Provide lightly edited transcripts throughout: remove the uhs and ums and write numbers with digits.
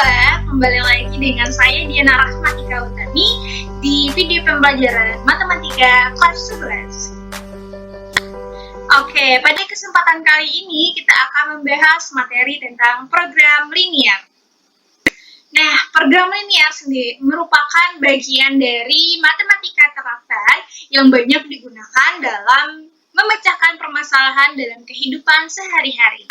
Semua, kembali lagi dengan saya Diana Rahmatika Utami di video pembelajaran Matematika kelas 11. Oke, pada kesempatan kali ini kita akan membahas materi tentang program linier. Nah, program linier sendiri merupakan bagian dari matematika terapan yang banyak digunakan dalam memecahkan permasalahan dalam kehidupan sehari-hari.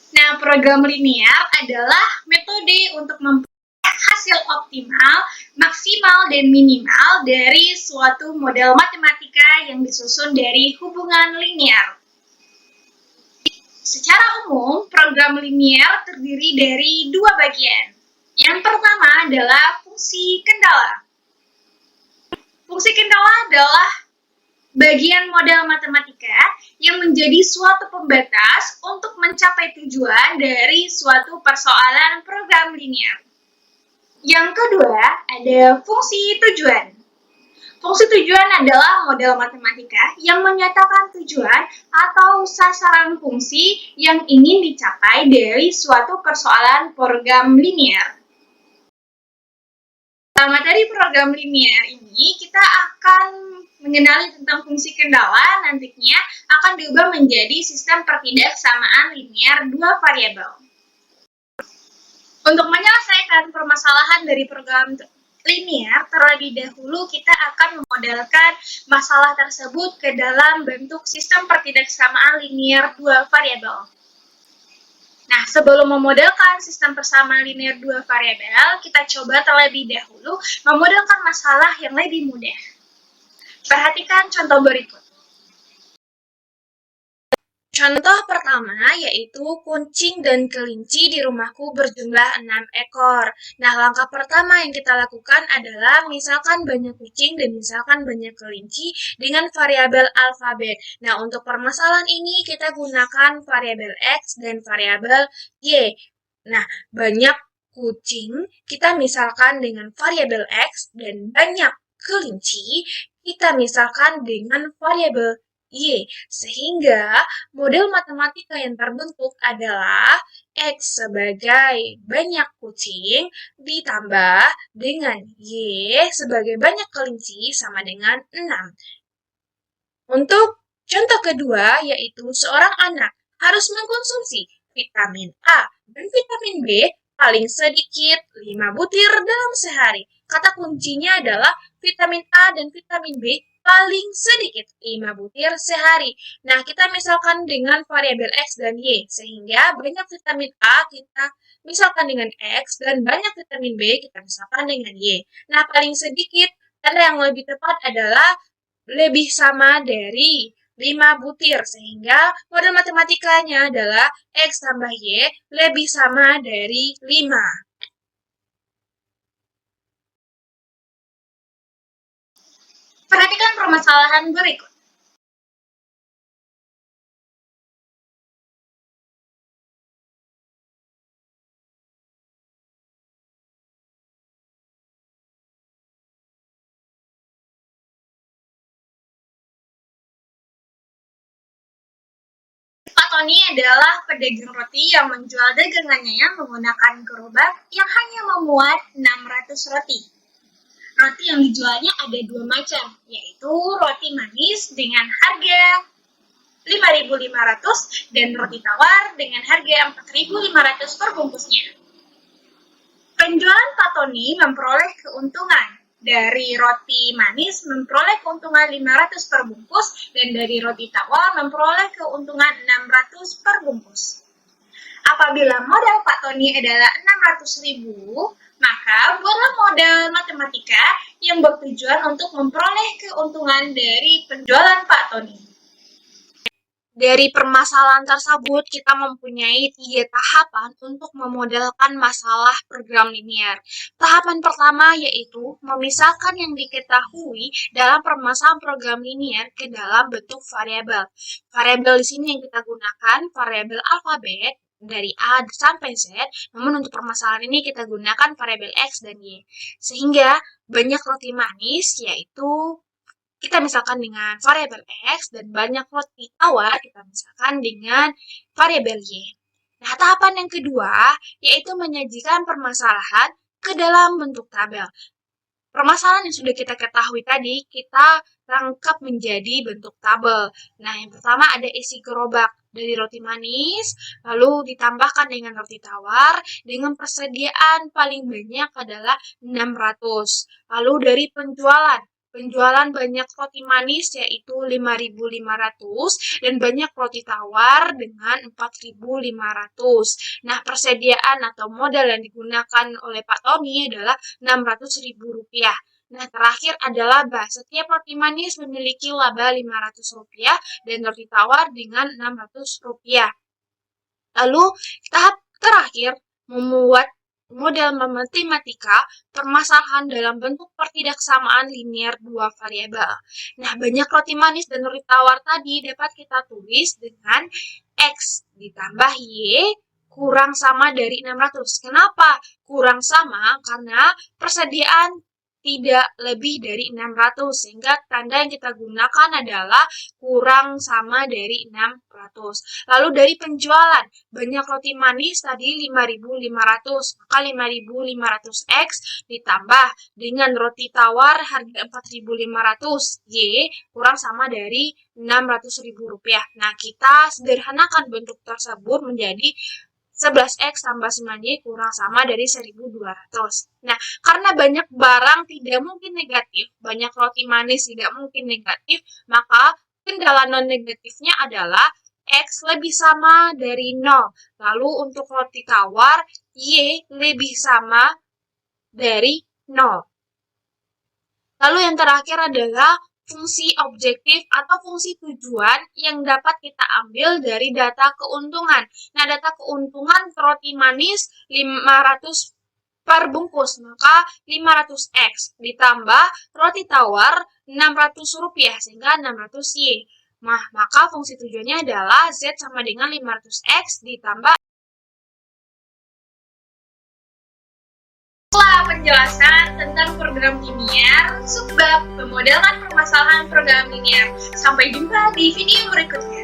Nah, program linier adalah metode untuk memperoleh hasil optimal, maksimal, dan minimal dari suatu model matematika yang disusun dari hubungan linier. Secara umum, program linier terdiri dari dua bagian. Yang pertama adalah fungsi kendala. Fungsi kendala adalah bagian model matematika yang menjadi suatu pembatas untuk mencapai tujuan dari suatu persoalan program linier. Yang kedua, ada fungsi tujuan. Fungsi tujuan adalah model matematika yang menyatakan tujuan atau sasaran fungsi yang ingin dicapai dari suatu persoalan program linier. Dalam materi program linier ini, kita akan mengenali tentang fungsi kendala, nantinya akan diubah menjadi sistem pertidaksamaan linier dua variabel. Untuk menyelesaikan permasalahan dari program linier, terlebih dahulu kita akan memodelkan masalah tersebut ke dalam bentuk sistem pertidaksamaan linier dua variabel. Nah, sebelum memodelkan sistem persamaan linier dua variabel, kita coba terlebih dahulu memodelkan masalah yang lebih mudah. Perhatikan contoh berikut. Contoh pertama yaitu kucing dan kelinci di rumahku berjumlah 6 ekor. Nah, langkah pertama yang kita lakukan adalah misalkan banyak kucing dan misalkan banyak kelinci dengan variabel alfabet. Nah, untuk permasalahan ini kita gunakan variabel X dan variabel Y. Nah, banyak kucing kita misalkan dengan variabel X dan banyak kelinci kita misalkan dengan variabel Y, sehingga model matematika yang terbentuk adalah X sebagai banyak kucing ditambah dengan Y sebagai banyak kelinci sama dengan 6. Untuk contoh kedua, yaitu seorang anak harus mengkonsumsi vitamin A dan vitamin B paling sedikit 5 butir dalam sehari. Kata kuncinya adalah vitamin A dan vitamin B paling sedikit 5 butir sehari. Nah, kita misalkan dengan variabel X dan Y, sehingga banyak vitamin A kita misalkan dengan X, dan banyak vitamin B kita misalkan dengan Y. Nah, paling sedikit, tanda yang lebih tepat adalah lebih sama dari 5 butir, sehingga model matematikanya adalah X tambah Y lebih sama dari 5. Perhatikan permasalahan berikut. Pak Tony adalah pedagang roti yang menjual dagangannya menggunakan gerobak yang hanya memuat 600 roti. Roti yang dijualnya ada dua macam, yaitu roti manis dengan harga 5.500 dan roti tawar dengan harga 4.500 per bungkusnya. Penjualan Pak Tony memperoleh keuntungan. Dari roti manis memperoleh keuntungan 500 per bungkus dan dari roti tawar memperoleh keuntungan 600 per bungkus. Apabila modal Pak Tony adalah 600.000, maka buatlah model matematika yang bertujuan untuk memperoleh keuntungan dari penjualan Pak Tony. Dari permasalahan tersebut, kita mempunyai 3 tahapan untuk memodelkan masalah program linier. Tahapan pertama yaitu memisahkan yang diketahui dalam permasalahan program linier ke dalam bentuk variabel. Variabel di sini yang kita gunakan variabel alfabet dari A sampai Z, namun untuk permasalahan ini kita gunakan variabel X dan Y. Sehingga banyak roti manis yaitu kita misalkan dengan variabel X dan banyak roti tawar kita misalkan dengan variabel Y. Nah, tahapan yang kedua yaitu menyajikan permasalahan ke dalam bentuk tabel. Permasalahan yang sudah kita ketahui tadi, kita rangkap menjadi bentuk tabel. Nah, yang pertama ada isi gerobak dari roti manis, lalu ditambahkan dengan roti tawar, dengan persediaan paling banyak adalah 600. Lalu dari penjualan banyak roti manis yaitu 5.500 dan banyak roti tawar dengan 4.500. Nah, persediaan atau modal yang digunakan oleh Pak Tony adalah Rp600.000. Nah, terakhir adalah laba. Setiap roti manis memiliki laba Rp500 dan roti tawar dengan Rp600. Lalu, tahap terakhir membuat model matematika permasalahan dalam bentuk pertidaksamaan linear dua variabel. Nah, banyak roti manis dan roti tawar tadi dapat kita tulis dengan X ditambah Y kurang sama dari 600. Kenapa kurang sama? Karena persediaan tidak lebih dari 600, sehingga tanda yang kita gunakan adalah kurang sama dari 600. Lalu dari penjualan, banyak roti manis tadi 5.500, maka 5.500X ditambah dengan roti tawar harga 4.500, Y kurang sama dari Rp600.000. Nah, kita sederhanakan bentuk tersebut menjadi 11X tambah 9Y kurang sama dari 1.200. Nah, karena banyak barang tidak mungkin negatif, banyak roti manis tidak mungkin negatif, maka kendala non-negatifnya adalah X lebih sama dari 0. Lalu untuk roti tawar, Y lebih sama dari 0. Lalu yang terakhir adalah fungsi objektif atau fungsi tujuan yang dapat kita ambil dari data keuntungan. Nah, data keuntungan roti manis 500 per bungkus, maka 500X ditambah roti tawar Rp600 sehingga 600Y. Nah, maka fungsi tujuannya adalah Z sama dengan 500X ditambah. Setelah penjelasan tentang program linear, subbab memodelkan permasalahan program linear. Sampai jumpa di video berikutnya.